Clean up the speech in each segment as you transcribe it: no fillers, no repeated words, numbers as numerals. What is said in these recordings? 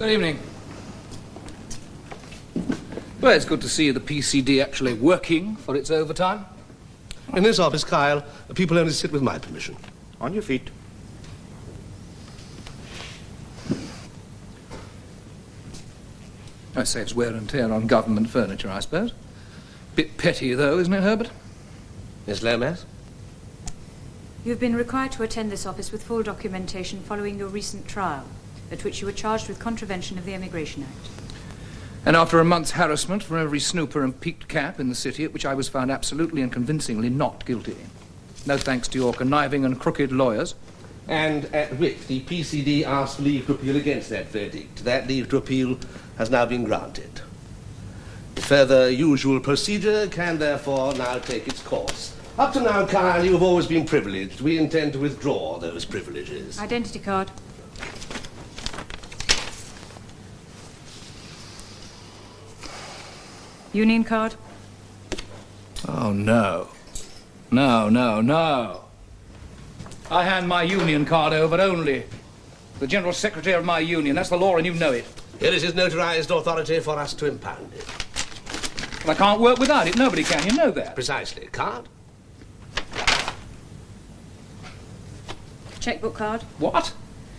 Good evening. Well, it's good to see the PCD actually working for its overtime. In this office, Kyle, people only sit with my permission. On your feet. That saves wear and tear on government furniture, I suppose. Bit petty, though, isn't it, Herbert? Miss Lomas? You've been required to attend this office with full documentation following your recent trial, at which you were charged with contravention of the Immigration Act. And after a month's harassment from every snooper and peaked cap in the city, at which I was found absolutely and convincingly not guilty. No thanks to your conniving and crooked lawyers. And at which the PCD asked leave to appeal against that verdict. That leave to appeal has now been granted. The further usual procedure can therefore now take its course. Up to now, Kyle, you have always been privileged. We intend to withdraw those privileges. Identity card. Union card. Oh, no. No, no, no. I hand my union card over only the General Secretary of my union. That's the law, and you know it. Here is his notarized authority for us to impound it. Well, I can't work without it. Nobody can. You know that. Precisely. Card? Checkbook card. What?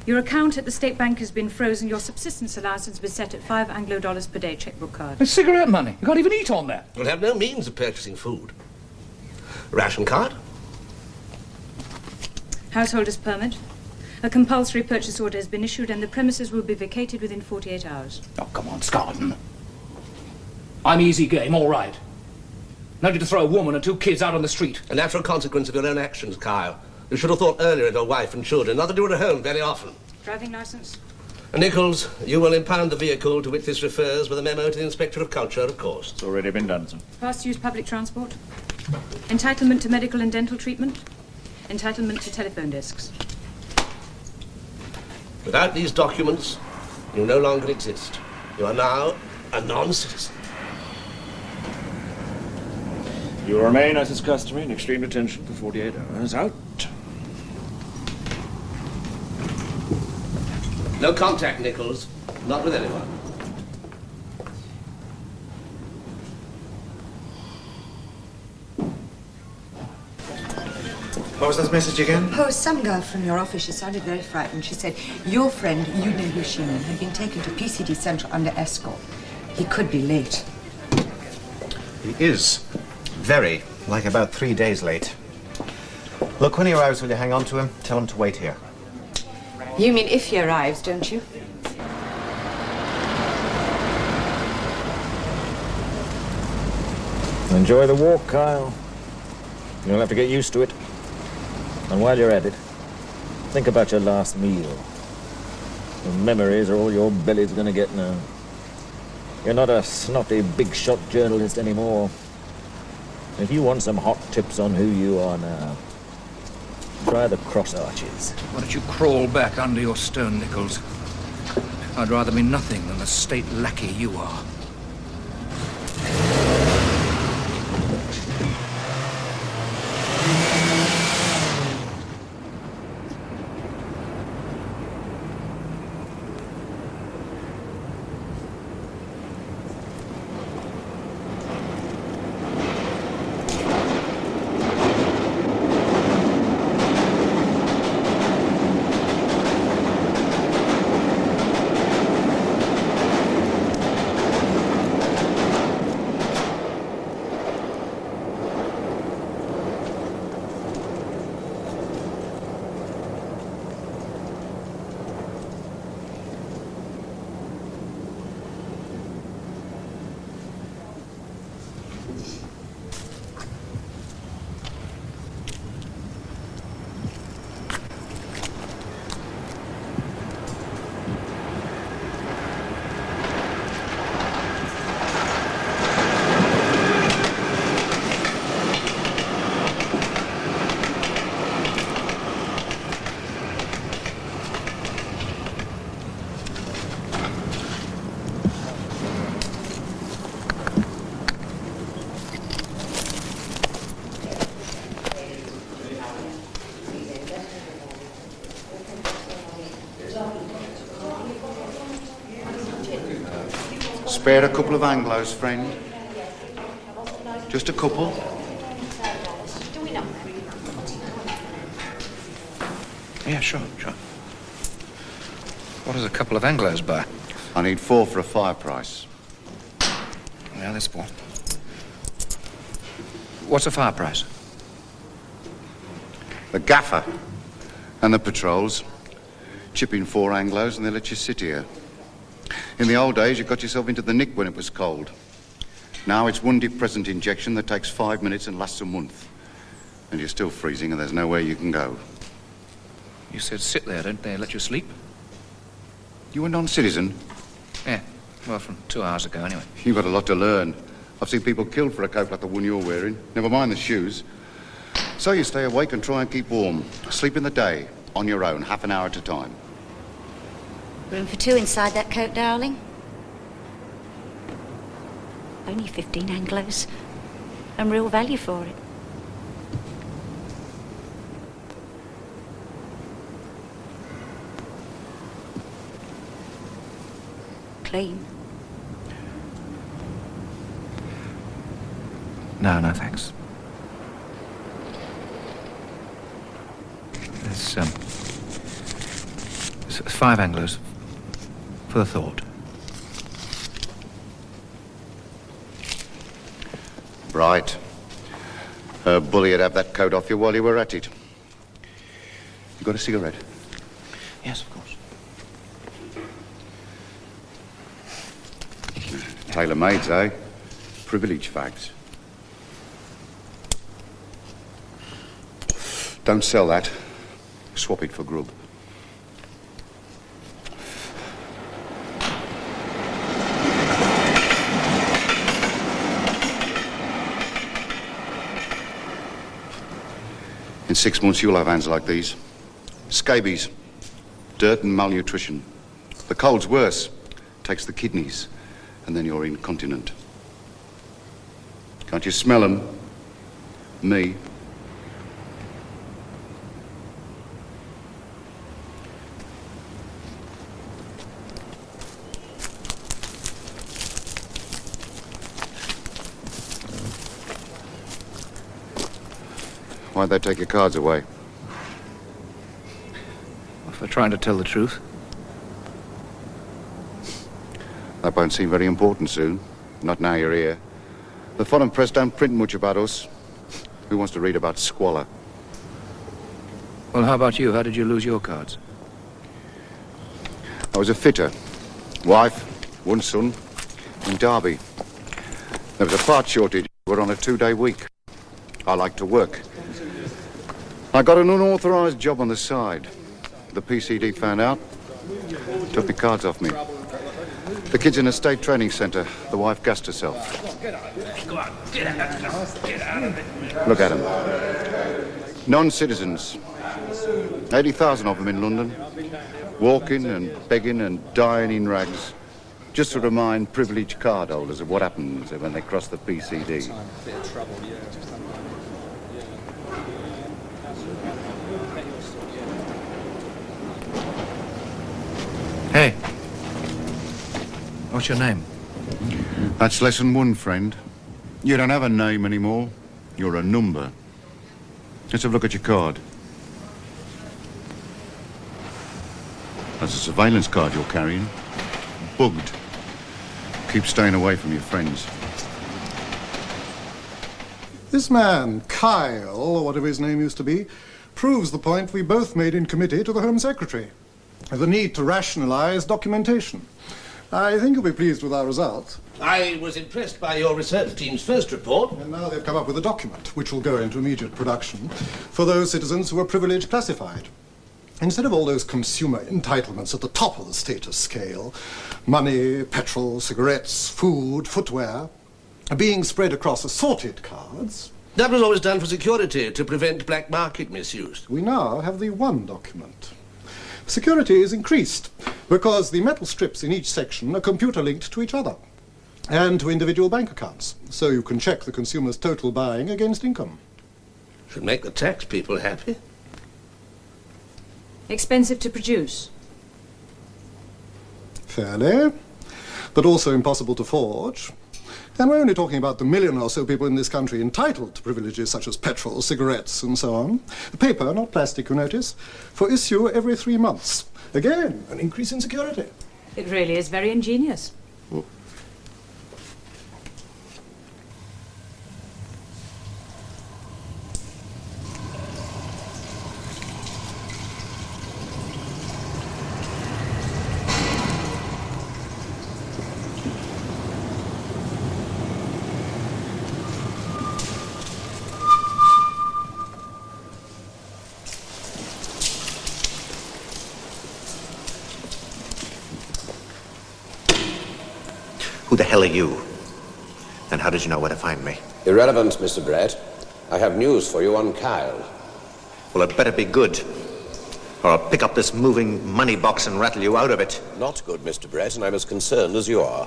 Your account at the State Bank has been frozen. Your subsistence allowance has been set at $5 Anglo per day. Checkbook card. It's cigarette money. You can't even eat on that. We'll have no means of purchasing food. Ration card? Householder's permit. A compulsory purchase order has been issued and the premises will be vacated within 48 hours. Oh, come on, Scarden. I'm easy game, all right. No need to throw a woman and 2 kids out on the street. A natural consequence of your own actions, Kyle. You should have thought earlier of your wife and children, not to do it at home very often. Driving license? Nichols, you will impound the vehicle to which this refers with a memo to the Inspector of Culture, of course. It's already been done, sir. Pass to use public transport? Entitlement to medical and dental treatment? Entitlement to telephone discs? Without these documents, you no longer exist. You are now a non-citizen. You will remain, as is customary, in extreme detention for 48 hours. Out. No contact, Nichols. Not with anyone. What was that message again? Oh, some girl from your office. She sounded very frightened. She said, your friend, you know who she knew, had been taken to PCD Central under escort. He could be late. He is. Very. Like about 3 days late. Look, when he arrives, will you hang on to him? Tell him to wait here. You mean if he arrives, don't you? Enjoy the walk, Kyle. You'll have to get used to it. And while you're at it, think about your last meal. The memories are all your belly's gonna get now. You're not a snotty, big-shot journalist anymore. If you want some hot tips on who you are now, try the cross arches. Why don't you crawl back under your stone, Nichols? I'd rather be nothing than the state lackey you are. spare a couple of Anglos, friend? Just a couple? Yeah, sure. What does a couple of Anglos buy? I need 4 for a fire price. Yeah, that's what. What's the fire price? The gaffer and the patrols. Chip in 4 Anglos and they let you sit here. In the old days, you got yourself into the nick when it was cold. Now it's one depressant injection that takes 5 minutes and lasts a month. And you're still freezing and there's nowhere you can go. You said sit there, didn't they let you sleep? You a non-citizen? Yeah, well, from 2 hours ago, anyway. You've got a lot to learn. I've seen people killed for a coat like the one you're wearing. Never mind the shoes. So you stay awake and try and keep warm. Sleep in the day, on your own, half an hour at a time. Room for 2 inside that coat, darling. Only 15 Anglos. And real value for it. Clean. No, thanks. There's 5 Anglos for the thought. Right. Her bully would have that coat off you while you were at it. You got a cigarette? Yes, of course. Tailor-mades, eh? Privilege facts. Don't sell that. Swap it for grub. In 6 months, you'll have hands like these. Scabies, dirt and malnutrition. The cold's worse. Takes the kidneys, and then you're incontinent. Can't you smell them? Me. Why'd they take your cards away? If they're trying to tell the truth. That won't seem very important soon. Not now you're here. The foreign press don't print much about us. Who wants to read about squalor? Well, how about you? How did you lose your cards? I was a fitter. Wife, 1 son, in Derby. There was a part shortage. We were on a 2-day week. I like to work. I got an unauthorised job on the side. The PCD found out, took the cards off me. The kid's in a state training centre. The wife gassed herself. Look at them. Non-citizens. 80,000 of them in London. Walking and begging and dying in rags. Just to remind privileged card holders of what happens when they cross the PCD. Hey. What's your name? That's lesson 1, friend. You don't have a name anymore. You're a number. Let's have a look at your card. That's a surveillance card you're carrying. Bugged. Keep staying away from your friends. This man, Kyle, or whatever his name used to be, proves the point we both made in committee to the Home Secretary. The need to rationalize documentation. I think you'll be pleased with our results. I was impressed by your research team's first report. And now they've come up with a document, which will go into immediate production, for those citizens who are privilege classified. Instead of all those consumer entitlements at the top of the status scale, money, petrol, cigarettes, food, footwear, being spread across assorted cards... That was always done for security, to prevent black market misuse. We now have the one document. Security is increased because the metal strips in each section are computer-linked to each other and to individual bank accounts, so you can check the consumer's total buying against income. Should make the tax people happy. Expensive to produce? Fairly. but also impossible to forge. And we're only talking about the million or so people in this country entitled to privileges such as petrol, cigarettes, and so on. Paper, not plastic, you notice, for issue every 3 months. Again, an increase in security. It really is very ingenious. Who the hell are you? And how did you know where to find me? Irrelevant, Mr. Brett. I have news for you on Kyle. Well, it better be good, or I'll pick up this moving money box and rattle you out of it. Not good, Mr. Brett, and I'm as concerned as you are.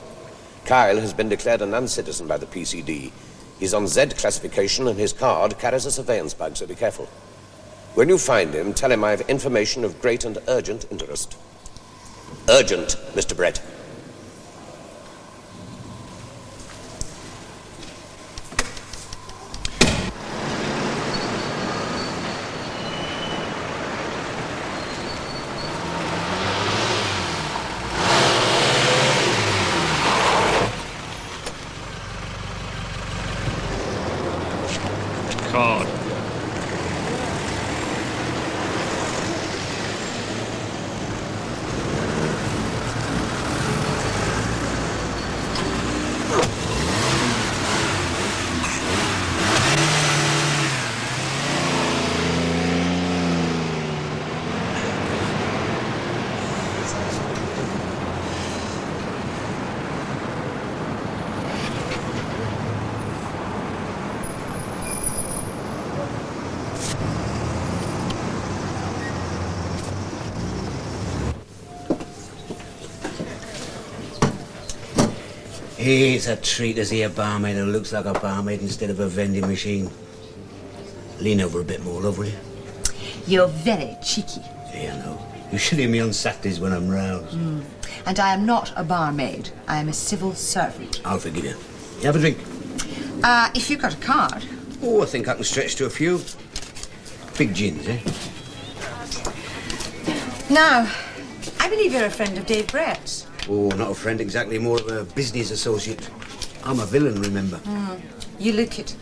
Kyle has been declared a non-citizen by the PCD. He's on Z classification, and his card carries a surveillance bug, so be careful. When you find him, tell him I have information of great and urgent interest. Urgent, Mr. Brett. Card. It's a treat to see a barmaid who looks like a barmaid instead of a vending machine. Lean over a bit more, love, will you? You're very cheeky. Yeah, I know. You should hear me on Saturdays when I'm roused. And I am not a barmaid. I am a civil servant. I'll forgive you. You have a drink? If you've got a card. Oh, I think I can stretch to a few. Big gins, eh? Now, I believe you're a friend of Dave Brett's. Oh, not a friend exactly, more of a business associate. I'm a villain, remember? You look it.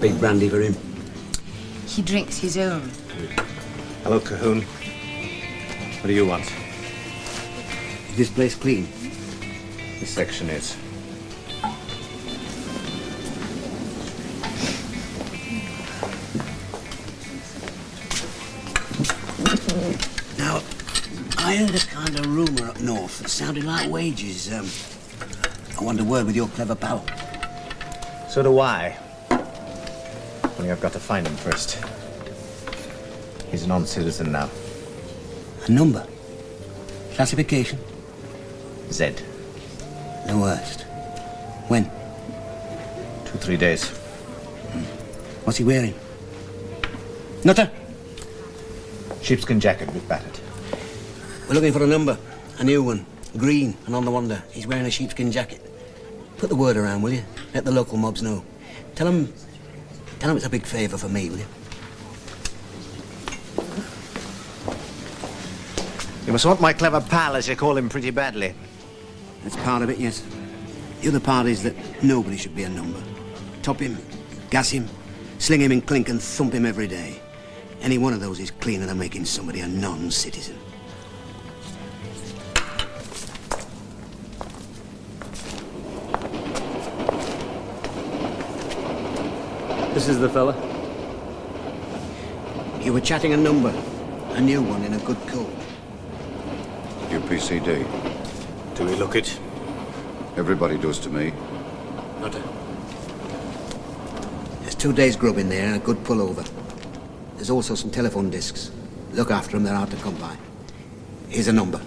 Big brandy for him. He drinks his own. Hello, Cahoon. What do you want? Is this place clean? This section is. Now, I heard a kind of rumour up north that sounded like wages. I want a word with your clever pal. So do I. Only I've got to find him first. He's a non-citizen now. A number? Classification? Z. The worst. When? 2-3 days. What's he wearing? Nutter? Sheepskin jacket with battered. We're looking for a number. A new one. Green and on the wander. He's wearing a sheepskin jacket. Put the word around, will you? Let the local mobs know. Tell them it's a big favour for me, will you? You must want my clever pal, as you call him, pretty badly. That's part of it, yes. The other part is that nobody should be a number. Top him, gas him, sling him in clink and thump him every day. Any one of those is cleaner than making somebody a non-citizen. This is the fella. You were chatting a number. A new one in a good coat. UPCD. Do we look it? Everybody does to me. Nutter. There's 2 days' grub in there and a good pullover. There's also some telephone discs. Look after them, they're hard to come by. Here's a number.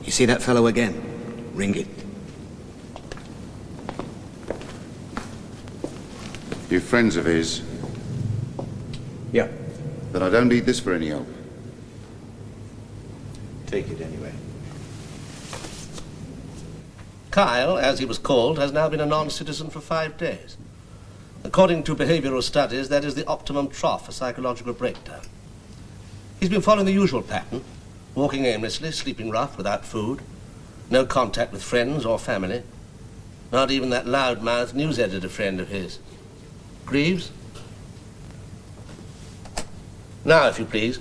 You see that fellow again? Ring it. You friends of his? Yeah. Then I don't need this for any help. Take it anyway. Kyle, as he was called, has now been a non-citizen for 5 days. According to behavioral studies, that is the optimum trough for psychological breakdown. He's been following the usual pattern, walking aimlessly, sleeping rough, without food, no contact with friends or family, not even that loudmouth news editor friend of his. Greaves? Now, if you please.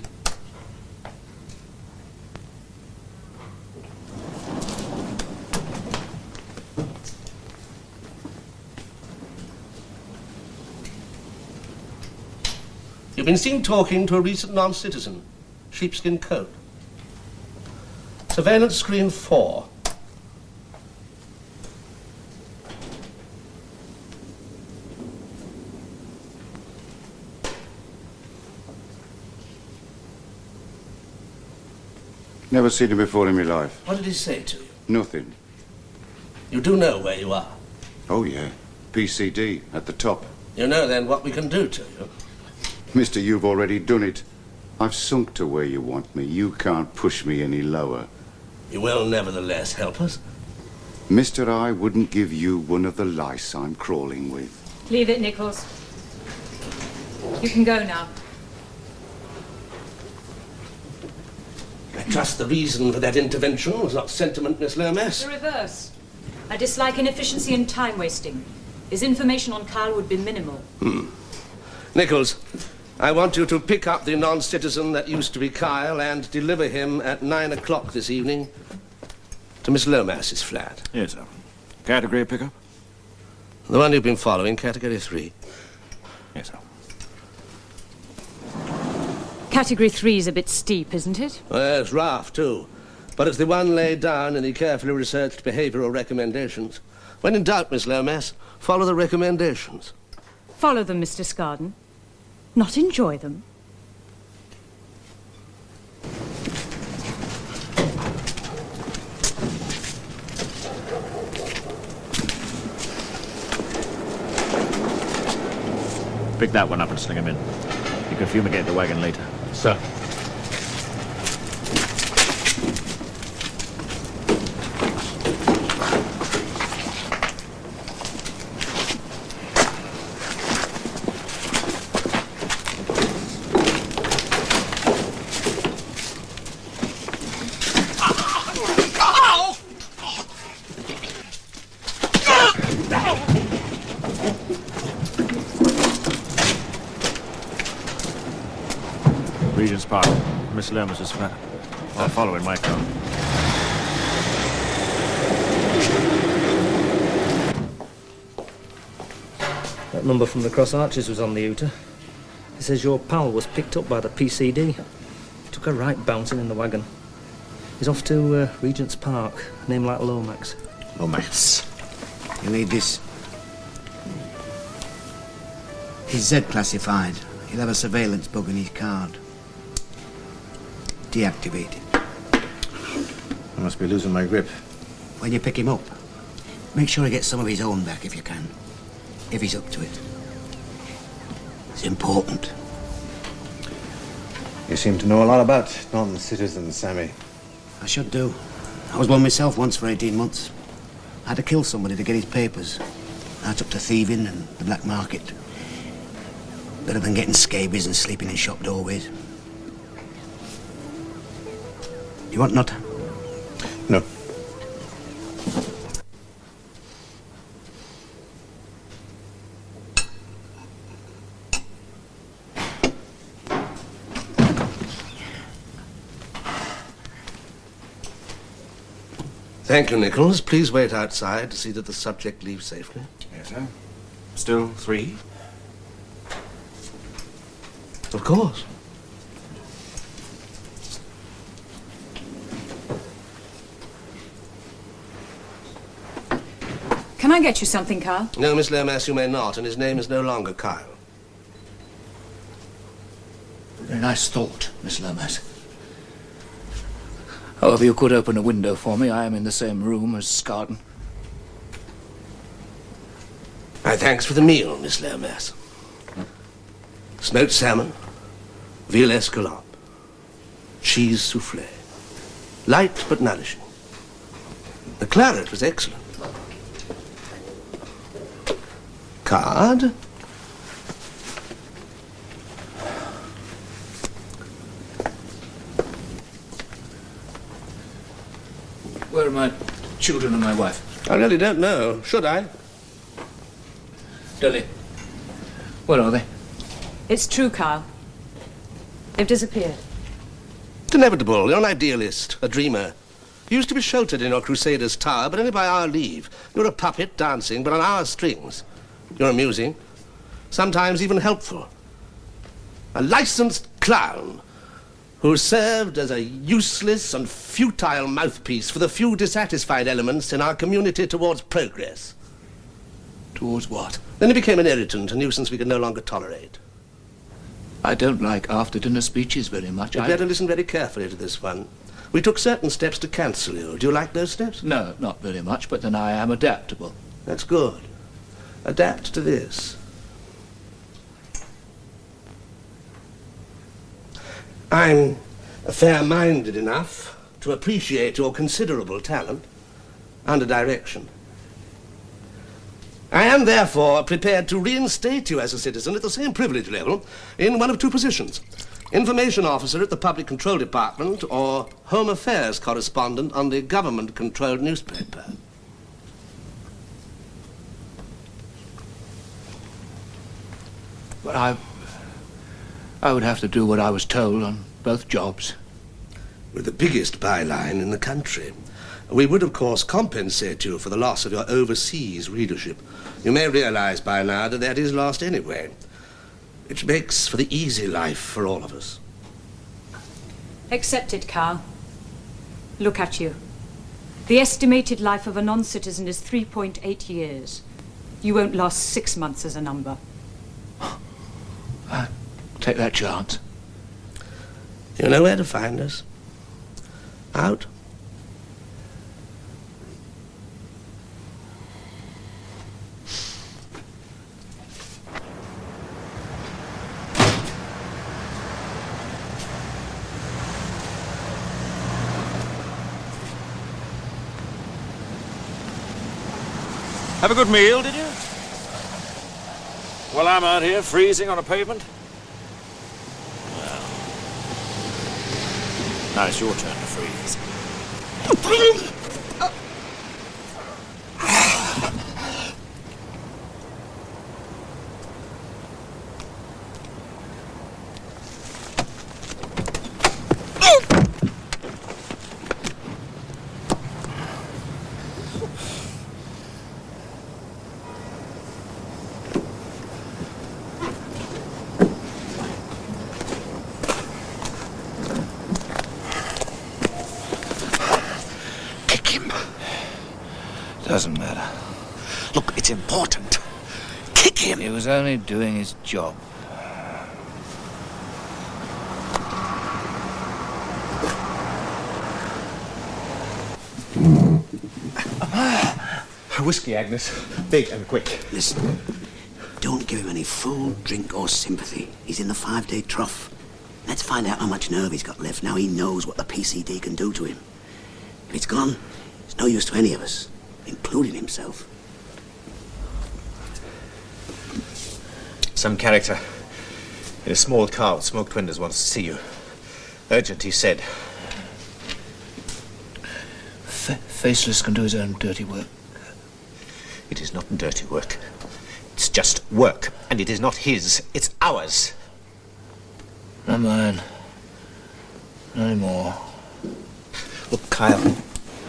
You've been seen talking to a recent non-citizen, sheepskin coat. Surveillance screen 4. Never seen him before in my life. What did he say to you? Nothing. You do know where you are. Oh, yeah. PCD, at the top. You know, then, what we can do to you. Mister, you've already done it. I've sunk to where you want me. You can't push me any lower. You will nevertheless help us. Mister, I wouldn't give you one of the lice I'm crawling with. Leave it, Nichols. You can go now. I trust the reason for that intervention was not sentiment, Miss Lomas. The reverse. I dislike inefficiency and time wasting. His information on Kyle would be minimal. Nichols, I want you to pick up the non-citizen that used to be Kyle and deliver him at 9 o'clock this evening to Miss Lomas's flat. Yes, sir. Category pickup? The one you've been following, category 3. Yes, sir. Category 3 is a bit steep, isn't it? Well, it's rough, too. But it's the one laid down in the carefully researched behavioral recommendations. When in doubt, Miss Lomas, follow the recommendations. Follow them, Mr. Scarden. Not enjoy them. Pick that one up and sling him in. You can fumigate the wagon later. Sir. Regent's Park. Miss Lomas's flat. I'll follow in my car. That number from the Cross Arches was on the Uter. It says your pal was picked up by the PCD. Took a right bouncing in the wagon. He's off to Regent's Park. Name like Lomax. Lomax. You need this. He's Z classified. He'll have a surveillance bug in his card. Deactivate it. I must be losing my grip. When you pick him up, make sure he gets some of his own back if you can. If he's up to it. It's important. You seem to know a lot about non-citizens, Sammy. I should do. I was one myself once for 18 months. I had to kill somebody to get his papers. I took to thieving and the black market. Better than getting scabies and sleeping in shop doorways. You want nut? No. Thank you, Nichols. Please wait outside to see that the subject leaves safely. Yes, sir. Still 3? Of course. Can I get you something, Kyle? No, Miss Lomas, you may not, and his name is no longer Kyle. Very nice thought, Miss Lomas. However, you could open a window for me. I am in the same room as Scarden. I My thanks for the meal, Miss Lomas. Smoked salmon, veal escalope, cheese soufflé. Light but nourishing. The claret was excellent. Card? Where are my children and my wife? I really don't know. Should I? Dolly, where are they? It's true, Kyle. They've disappeared. It's inevitable. You're an idealist, a dreamer. You used to be sheltered in your Crusaders' tower, but only by our leave. You're a puppet dancing, but on our strings. You're amusing, sometimes even helpful. A licensed clown who served as a useless and futile mouthpiece for the few dissatisfied elements in our community towards progress. Towards what? Then he became an irritant, a nuisance we could no longer tolerate. I don't like after-dinner speeches very much. You'd better listen very carefully to this one. We took certain steps to cancel you. Do you like those steps? No, not very much, but then I am adaptable. That's good. Adapt to this. I'm fair-minded enough to appreciate your considerable talent under direction. I am therefore prepared to reinstate you as a citizen at the same privilege level in one of two positions. Information officer at the Public Control Department or Home Affairs correspondent on the government-controlled newspaper. But I would have to do what I was told on both jobs. With the biggest byline in the country. We would, of course, compensate you for the loss of your overseas readership. You may realize by now that that is lost anyway, which makes for the easy life for all of us. Accept it, Carl. Look at you. The estimated life of a non-citizen is 3.8 years. You won't last 6 months as a number. I'll take that chance. You know where to find us. Out. Have a good meal, did you? Well, I'm out here freezing on a pavement. Well, now it's your turn to freeze. Doesn't matter. Look, it's important. Kick him! He was only doing his job. Whiskey, Agnes. Big and quick. Listen, don't give him any food, drink, or sympathy. He's in the 5-day trough. Let's find out how much nerve he's got left. Now he knows what the PCD can do to him. If it's gone, it's no use to any of us, including himself. Some character in a small car with smoked windows wants to see you. Urgent, he said. Faceless can do his own dirty work. It is not dirty work. It's just work. And it is not his, it's ours. Not mine. Not anymore. Look, Kyle.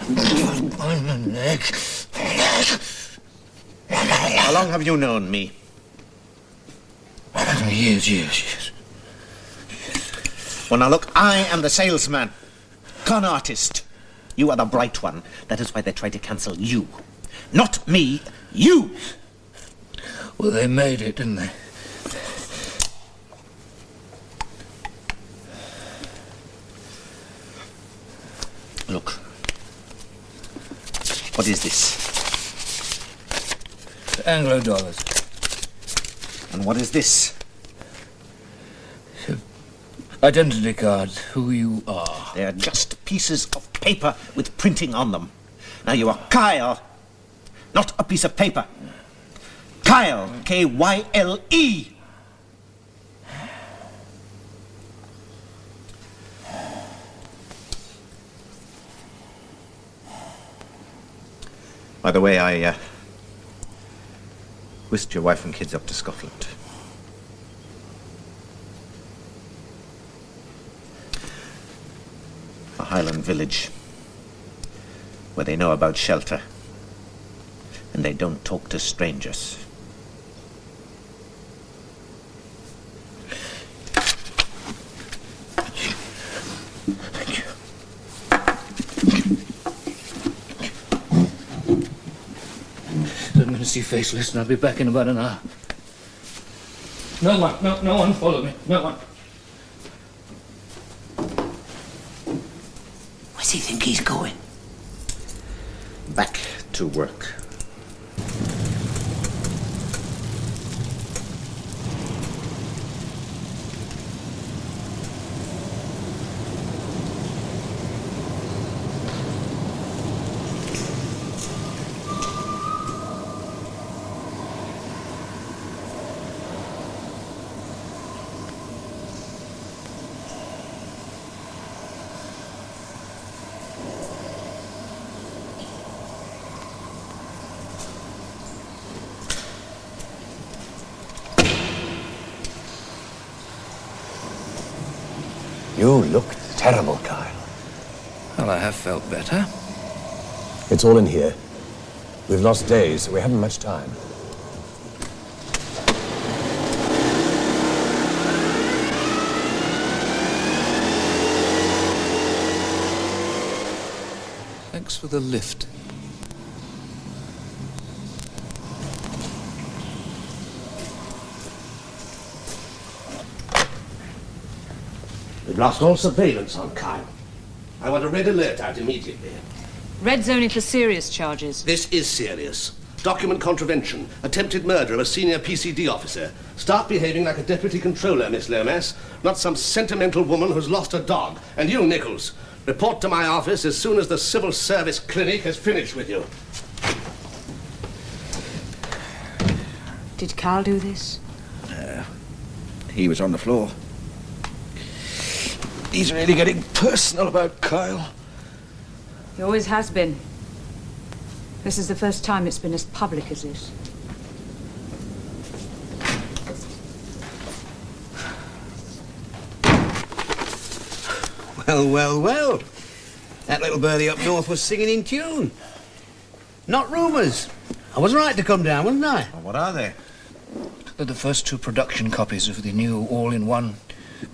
On the neck. How long have you known me? Years. Well, now look, I am the salesman. Con artist. You are the bright one. That is why they try to cancel you. Not me, you! Well, they made it, didn't they? Look. What is this? Anglo dollars. And what is this? Identity card, who you are. They are just pieces of paper with printing on them. Now you are Kyle, not a piece of paper. Kyle, K-Y-L-E. By the way, I whisked your wife and kids up to Scotland. A Highland village where they know about shelter and they don't talk to strangers. Thank you. I'm going to see Faceless and I'll be back in about an hour. No one follow me. No one. Where's he think he's going? Back to work. You look terrible, Kyle. Well, I have felt better. It's all in here. We've lost days, so we haven't much time. Thanks for the lift. We've lost all surveillance on Kyle. I want a red alert out immediately. Red's only for serious charges. This is serious. Document contravention, attempted murder of a senior PCD officer. Start behaving like a deputy controller, Miss Lomas, not some sentimental woman who's lost her dog. And you, Nichols, report to my office as soon as the civil service clinic has finished with you. Did Carl do this? He was on the floor. He's really getting personal about Kyle. He always has been. This is the first time it's been as public as this. Well, well, well. That little birdie up north was singing in tune. Not rumours. I was right to come down, wasn't I? Well, what are they? They're the first two production copies of the new all-in-one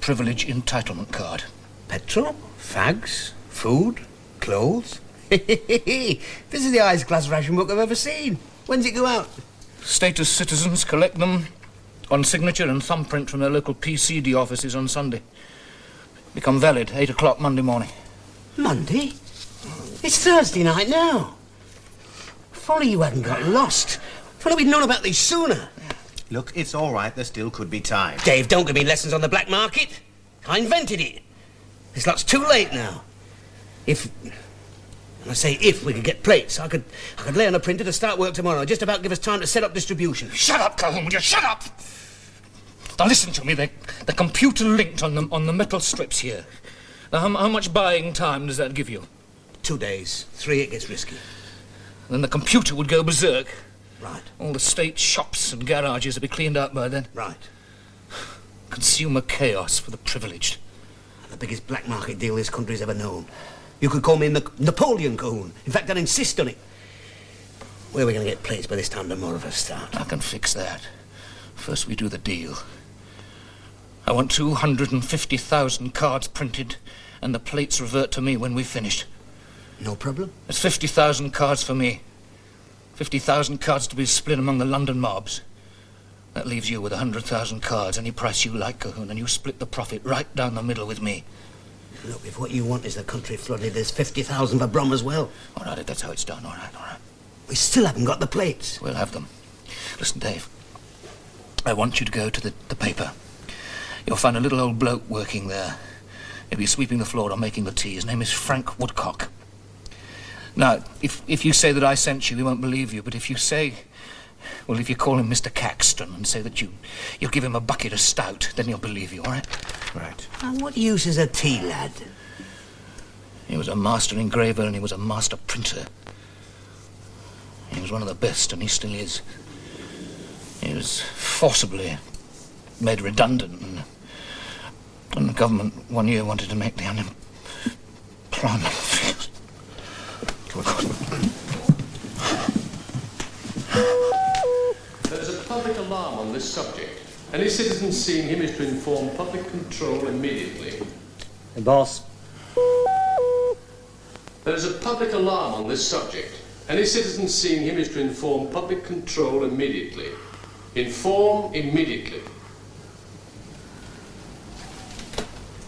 privilege entitlement card. Petrol, fags, food, clothes. This is the highest class ration book I've ever seen. When's it go out? Status citizens collect them on signature and thumbprint from their local PCD offices on Sunday. Become valid 8 o'clock Monday morning. Monday? It's Thursday night now. If only you hadn't got lost. If only we'd known about these sooner. Look, it's all right. There still could be time. Dave, don't give me lessons on the black market. I invented it. This lot's too late now. If, and I say if, we could get plates, I could lay on a printer to start work tomorrow. Just about give us time to set up distribution. Shut up, Calhoun, will you shut up? Now listen to me, they're computer linked on the metal strips here. Now how much buying time does that give you? 2 days. 3 it gets risky. Then the computer would go berserk. Right. All the state shops and garages would be cleaned out by then. Right. Consumer chaos for the privileged. The biggest black market deal this country's ever known. You could call me Napoleon Calhoun. In fact, I'd insist on it. Where are we going to get plates by this time tomorrow for a start? I can fix that. First we do the deal. I want 250,000 cards printed and the plates revert to me when we've finished. No problem. That's 50,000 cards for me. 50,000 cards to be split among the London mobs. That leaves you with 100,000 cards, any price you like, Calhoun, and you split the profit right down the middle with me. Look, if what you want is the country flooded, there's 50,000 for Brom as well. All right, if that's how it's done, all right. We still haven't got the plates. We'll have them. Listen, Dave. I want you to go to the paper. You'll find a little old bloke working there. He'll be sweeping the floor or making the tea. His name is Frank Woodcock. Now, if you say that I sent you, he won't believe you. But if you say, well, if you call him Mr. Caxton and say that you'll give him a bucket of stout, then he'll believe you, all right? Right. And what use is a tea lad? He was a master engraver and he was a master printer. He was one of the best, and he still is. He was forcibly made redundant, and the government one year wanted to make the unemployment figures. There is a public alarm on this subject. Any citizen seeing him is to inform public control immediately. Hey, boss. There is a public alarm on this subject. Any citizen seeing him is to inform public control immediately. Inform immediately.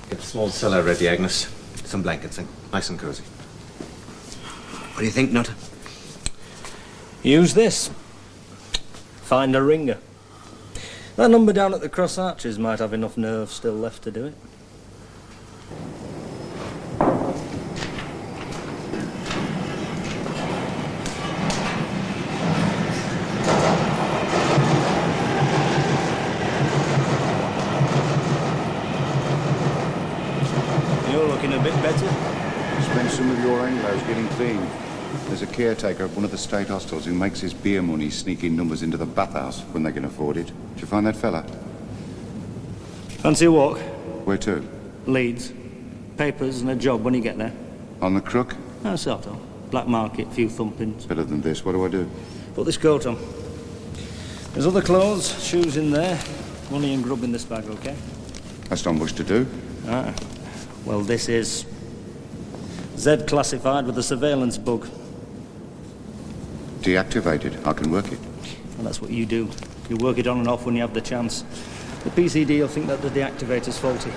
Get the small cellar ready, Agnes. Some blankets, nice and cosy. What do you think, Nutter? Use this. Find a ringer. That number down at the Cross Arches might have enough nerve still left to do it. You're looking a bit better. Spend some of your Anglos getting clean. There's a caretaker at one of the state hostels who makes his beer money sneaking numbers into the bathhouse when they can afford it. Did you find that fella? Fancy a walk? Where to? Leeds. Papers and a job when you get there. On the crook? No, sort of. Black market, few thumpings. Better than this. What do I do? Put this coat on. There's other clothes, shoes in there. Money and grub in this bag, okay? That's not much to do. Ah. Well, this is Z classified with a surveillance bug. Deactivated. I can work it. And that's what you do. You work it on and off when you have the chance. The PCD will think that the deactivator's faulty.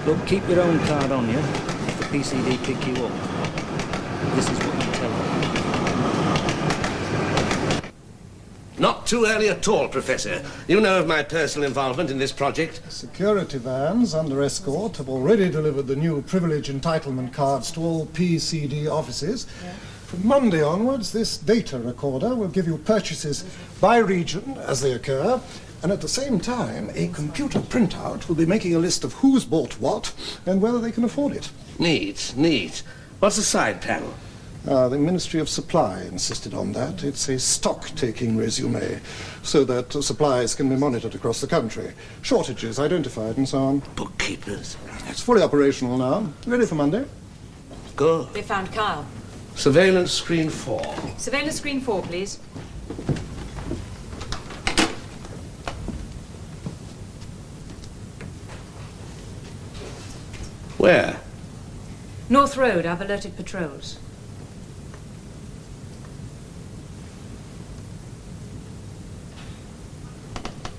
Look, keep your own card on you. If the PCD pick you up, this is what you tell them. Not too early at all, Professor. You know of my personal involvement in this project. Security vans under escort have already delivered the new privilege entitlement cards to all PCD offices. Yeah. From Monday onwards, this data recorder will give you purchases by region as they occur, and at the same time, a computer printout will be making a list of who's bought what and whether they can afford it. Neat, neat. What's the side panel? The Ministry of Supply insisted on that. It's a stock-taking resume, so that supplies can be monitored across the country. Shortages identified and so on. Bookkeepers. It's fully operational now. Ready for Monday? Good. They found Kyle. Surveillance screen 4. Surveillance screen 4, please. Where? North Road, I've alerted patrols.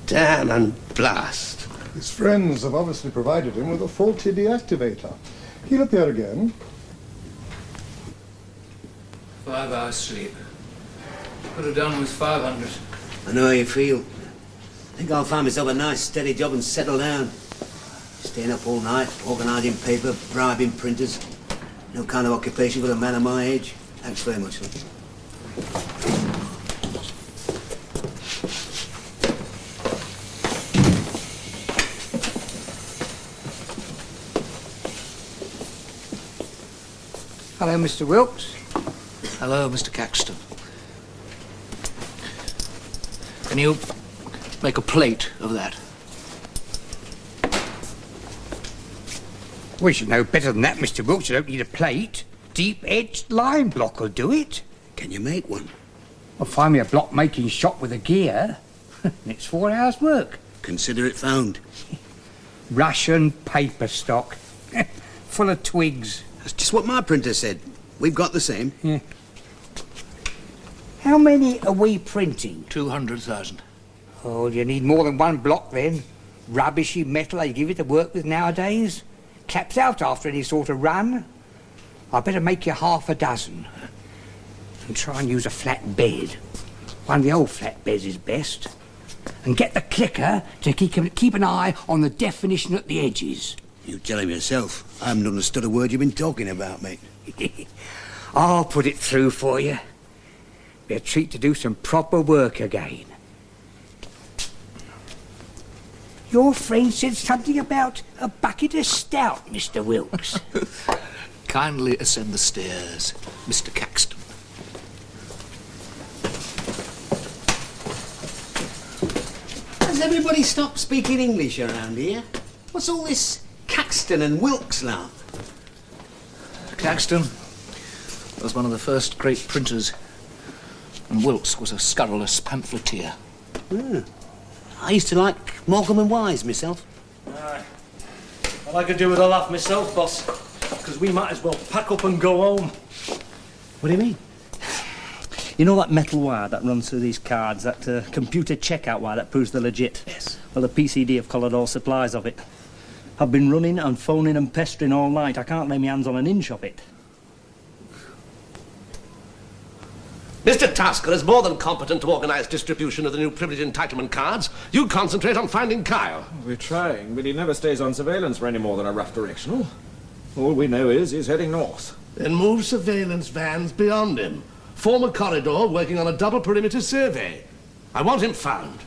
Damn and blast. His friends have obviously provided him with a faulty deactivator. He'll appear again. 5 hours sleep. Could have done with 500. I know how you feel. I think I'll find myself a nice steady job and settle down. Staying up all night, organising paper, bribing printers. No kind of occupation for a man of my age. Thanks very much, sir. Hello, Mr. Wilkes. Hello, Mr. Caxton. Can you make a plate of that? We should know better than that, Mr. Wilkes. You don't need a plate. Deep-edged line block will do it. Can you make one? Well, find me a block-making shop with a gear. It's 4 hours' work. Consider it found. Russian paper stock. Full of twigs. That's just what my printer said. We've got the same. Yeah. How many are we printing? 200,000. Oh, you need more than one block then. Rubbishy metal they give you to work with nowadays. Claps out after any sort of run. I better make you half a dozen. And try and use a flat bed. One of the old flat beds is best. And get the clicker to keep an eye on the definition at the edges. You tell him yourself. I haven't understood a word you've been talking about, mate. I'll put it through for you. Be a treat to do some proper work again. Your friend said something about a bucket of stout, Mr. Wilkes. Kindly ascend the stairs, Mr. Caxton. Has everybody stopped speaking English around here? What's all this Caxton and Wilkes now? Caxton was one of the first great printers, and Wilkes was a scurrilous pamphleteer. I used to like Morecambe and Wise myself. Aye. Well, I could do with a laugh myself, boss, because we might as well pack up and go home. What do you mean? You know that metal wire that runs through these cards, that computer checkout wire that proves they're legit? Yes. Well, the PCD have collared all supplies of it. I've been running and phoning and pestering all night. I can't lay my hands on an inch of it. Mr. Tasker is more than competent to organise distribution of the new privilege entitlement cards. You concentrate on finding Kyle. We're trying, but he never stays on surveillance for any more than a rough directional. All we know is he's heading north. Then move surveillance vans beyond him. Form a corridor working on a double perimeter survey. I want him found.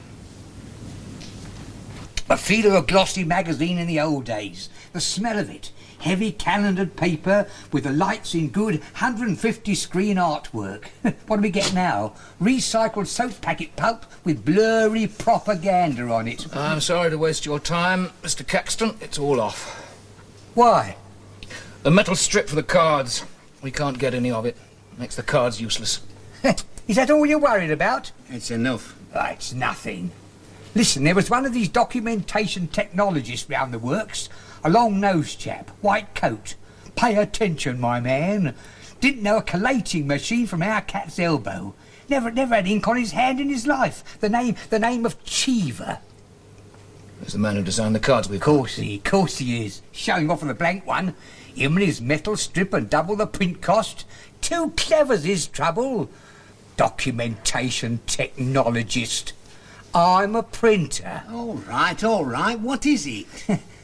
A feel of a glossy magazine in the old days. The smell of it. Heavy calendared paper with the lights in good 150 screen artwork. What do we get now? Recycled soap packet pulp with blurry propaganda on it. I'm sorry to waste your time, Mr. Caxton. It's all off. Why? The metal strip for the cards. We can't get any of it. Makes the cards useless. Is that all you're worried about? It's enough. Oh, it's nothing. Listen, there was one of these documentation technologists round the works. A long-nosed chap, white coat. Pay attention, my man. Didn't know a collating machine from our cat's elbow. Never had ink on his hand in his life. The name of Cheever. There's the man who designed the cards we've... Course he is. Showing off on the blank one. Him and his metal strip and double the print cost. Too clever's his trouble. Documentation technologist. I'm a printer. All right. What is he?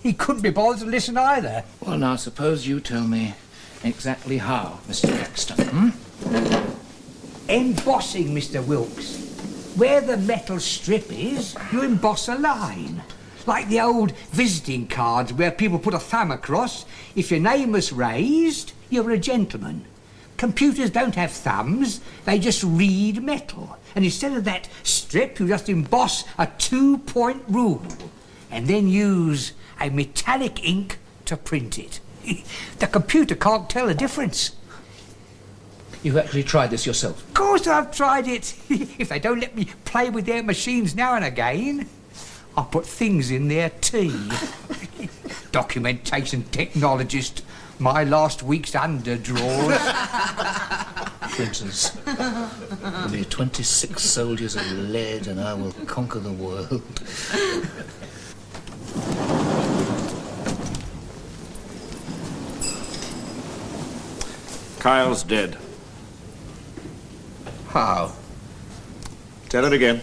He couldn't be bothered to listen either. Well, now, suppose you tell me exactly how, Mr. Caxton, Embossing, Mr. Wilkes. Where the metal strip is, you emboss a line. Like the old visiting cards where people put a thumb across. If your name was raised, you're a gentleman. Computers don't have thumbs, they just read metal. And instead of that strip, you just emboss a 2-point rule. And then use a metallic ink to print it. The computer can't tell the difference. You've actually tried this yourself? Of course I've tried it. If they don't let me play with their machines now and again, I'll put things in their tea. Documentation technologist. My last week's underdrawers. Printers. Give me 26 soldiers of lead and I will conquer the world. Kyle's dead. How? Tell it again.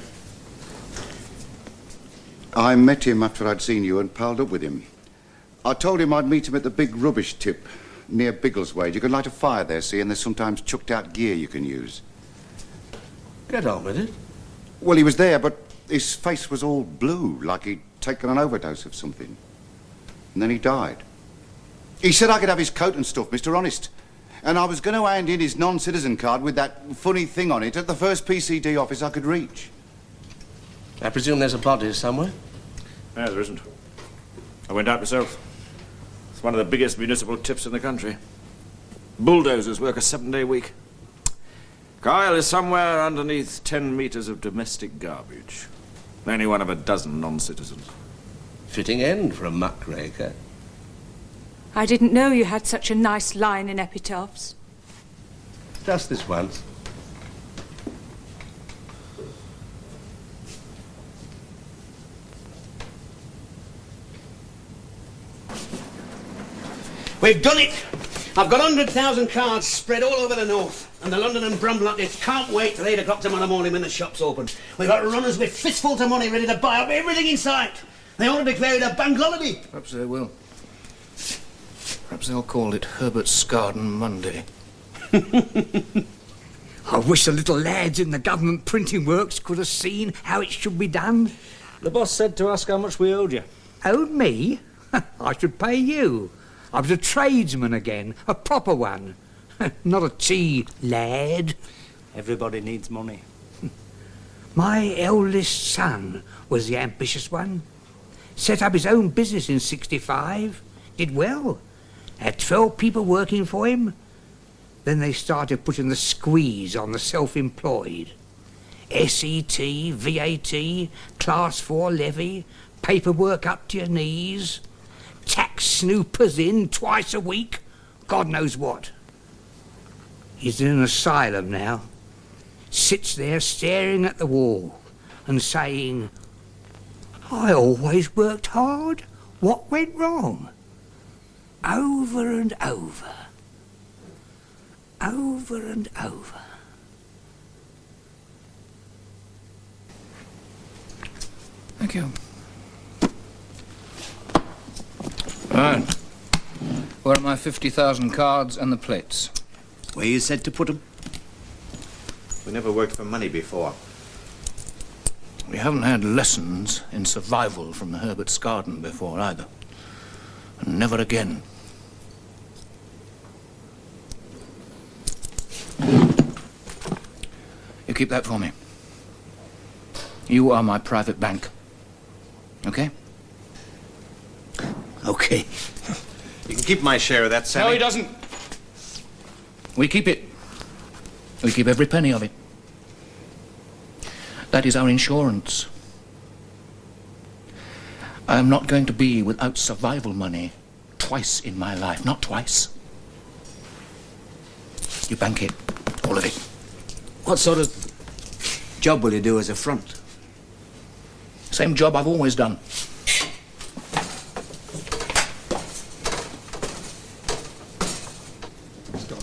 I met him after I'd seen you and palled up with him. I told him I'd meet him at the big rubbish tip near Biggleswade. You can light a fire there, see, and there's sometimes chucked out gear you can use. Get on with it. Well, he was there, but his face was all blue, like he'd taken an overdose of something. And then he died. He said I could have his coat and stuff, Mr. Honest. And I was going to hand in his non-citizen card with that funny thing on it at the first PCD office I could reach. I presume there's a body somewhere? No, there isn't. I went out myself. It's one of the biggest municipal tips in the country. Bulldozers work a 7-day week. Kyle is somewhere underneath 10 meters of domestic garbage. Only one of a dozen non-citizens. Fitting end for a muckraker. I didn't know you had such a nice line in epitaphs. Just this once. We've done it! I've got 100,000 cards spread all over the north, and the London and Brum blockets can't wait till 8 o'clock tomorrow morning when the shop's open. We've got runners with fistfuls of money ready to buy up everything in sight. They ought to declare it a bank holiday. Perhaps they will. Perhaps they'll call it Herbert's Garden Monday. I wish the little lads in the government printing works could have seen how it should be done. The boss said to ask how much we owed you. Owed me? I should pay you. I was a tradesman again, a proper one. Not a tea lad. Everybody needs money. My eldest son was the ambitious one. Set up his own business in '65. Did well. Had 12 people working for him. Then they started putting the squeeze on the self-employed. SET, VAT, Class 4 levy, paperwork up to your knees, tax snoopers in twice a week, God knows what. He's in an asylum now. Sits there staring at the wall and saying, I always worked hard. What went wrong? Over and over. Over and over. Thank you. Right. Where are my 50,000 cards and the plates? Where you said to put them? We never worked for money before. We haven't had lessons in survival from the Herbert's Garden before either. And never again. You keep that for me. You are my private bank. Okay? Okay. You can keep my share of that, Sammy. No, he doesn't. We keep it. We keep every penny of it. That is our insurance. I am not going to be without survival money twice in my life. Not twice. You bank it. All of it. What sort of job will you do as a front? Same job I've always done.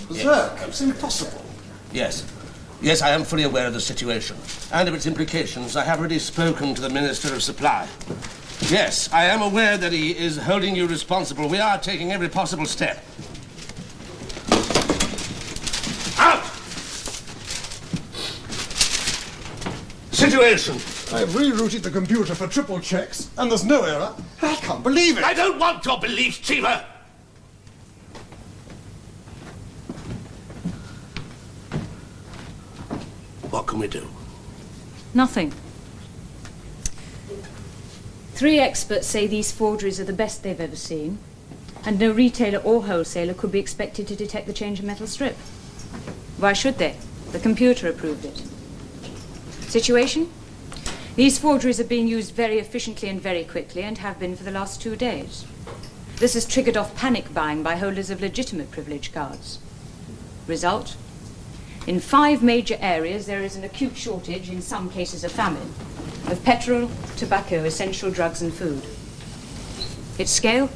Berserk, it's impossible. Yes. Yes, I am fully aware of the situation and of its implications. I have already spoken to the Minister of Supply. Yes, I am aware that he is holding you responsible. We are taking every possible step. Out! Situation. I've rerouted the computer for triple checks, and there's no error. I can't believe it. I don't want your beliefs, Cheever. What can we do? Nothing. 3 experts say these forgeries are the best they've ever seen, and no retailer or wholesaler could be expected to detect the change of metal strip. Why should they? The computer approved it. Situation? These forgeries are being used very efficiently and very quickly, and have been for the last 2 days. This has triggered off panic buying by holders of legitimate privilege cards. Result? In 5 major areas, there is an acute shortage, in some cases a famine, of petrol, tobacco, essential drugs and food. Its scale?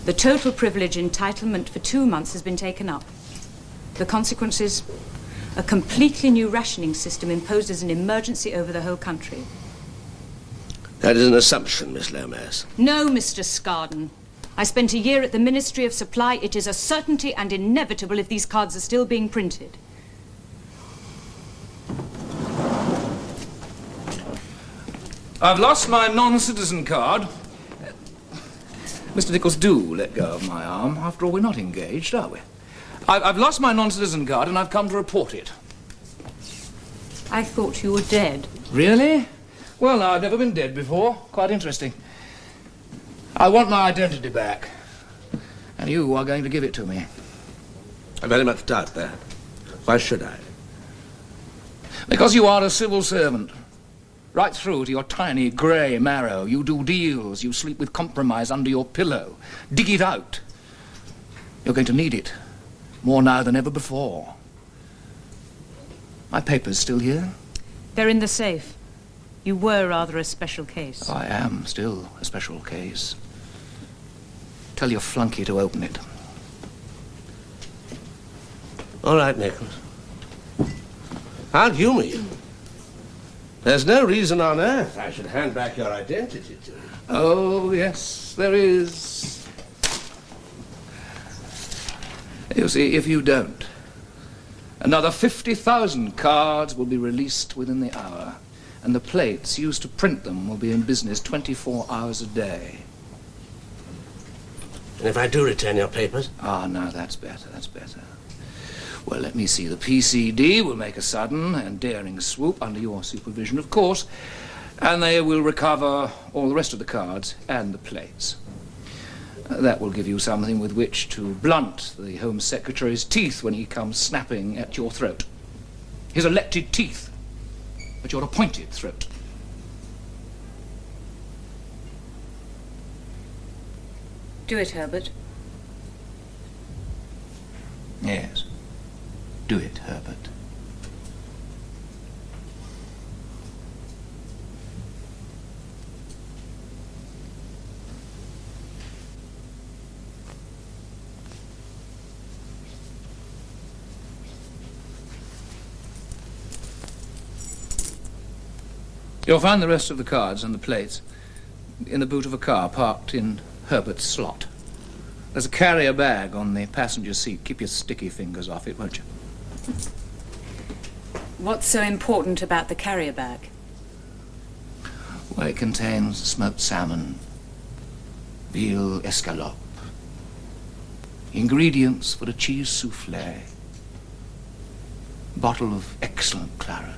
The total privilege entitlement for 2 months has been taken up. The consequences? A completely new rationing system imposed as an emergency over the whole country. That is an assumption, Miss Lomas. No, Mr. Scarden. I spent a year at the Ministry of Supply. It is a certainty and inevitable if these cards are still being printed. I've lost my non-citizen card. Mr. Nichols, do let go of my arm. After all, we're not engaged, are we? I've lost my non-citizen card and I've come to report it. I thought you were dead. Really? Well, no, I've never been dead before. Quite interesting. I want my identity back. And you are going to give it to me. I very much doubt that. Why should I? Because you are a civil servant. Right through to your tiny grey marrow. You do deals. You sleep with compromise under your pillow. Dig it out. You're going to need it. More now than ever before. My papers still here? They're in the safe. You were rather a special case. I am still a special case. Tell your flunky to open it. All right, Nicholas. How human. There's no reason on earth I should hand back your identity to you. Oh, yes, there is. You see, if you don't, another 50,000 cards will be released within the hour, and the plates used to print them will be in business 24 hours a day. And if I do return your papers? Ah, no, that's better, that's better. Well, let me see. The PCD will make a sudden and daring swoop, under your supervision, of course, and they will recover all the rest of the cards and the plates. That will give you something with which to blunt the Home Secretary's teeth when he comes snapping at your throat. His elected teeth at your appointed throat. Do it, Herbert. Yes. Do it, Herbert. You'll find the rest of the cards and the plates in the boot of a car parked in Herbert's slot. There's a carrier bag on the passenger seat. Keep your sticky fingers off it, won't you? What's so important about the carrier bag? Well, it contains smoked salmon, veal escalope, ingredients for a cheese soufflé, bottle of excellent claret,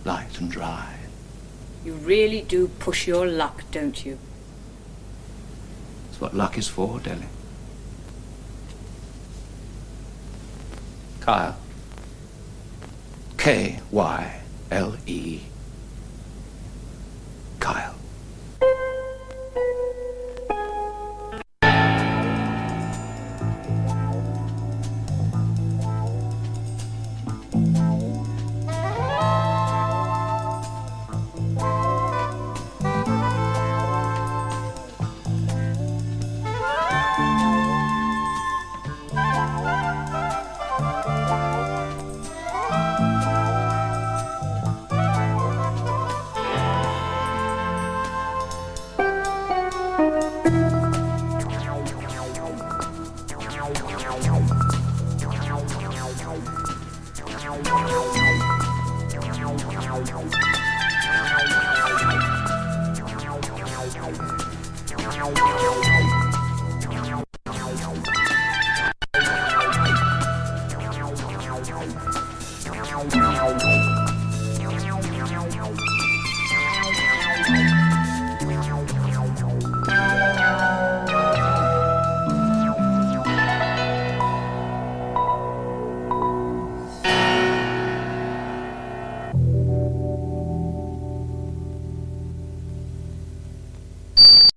light and dry. You really do push your luck, don't you? That's what luck is for, Deli. Kyle. K-Y-L-E. Kyle.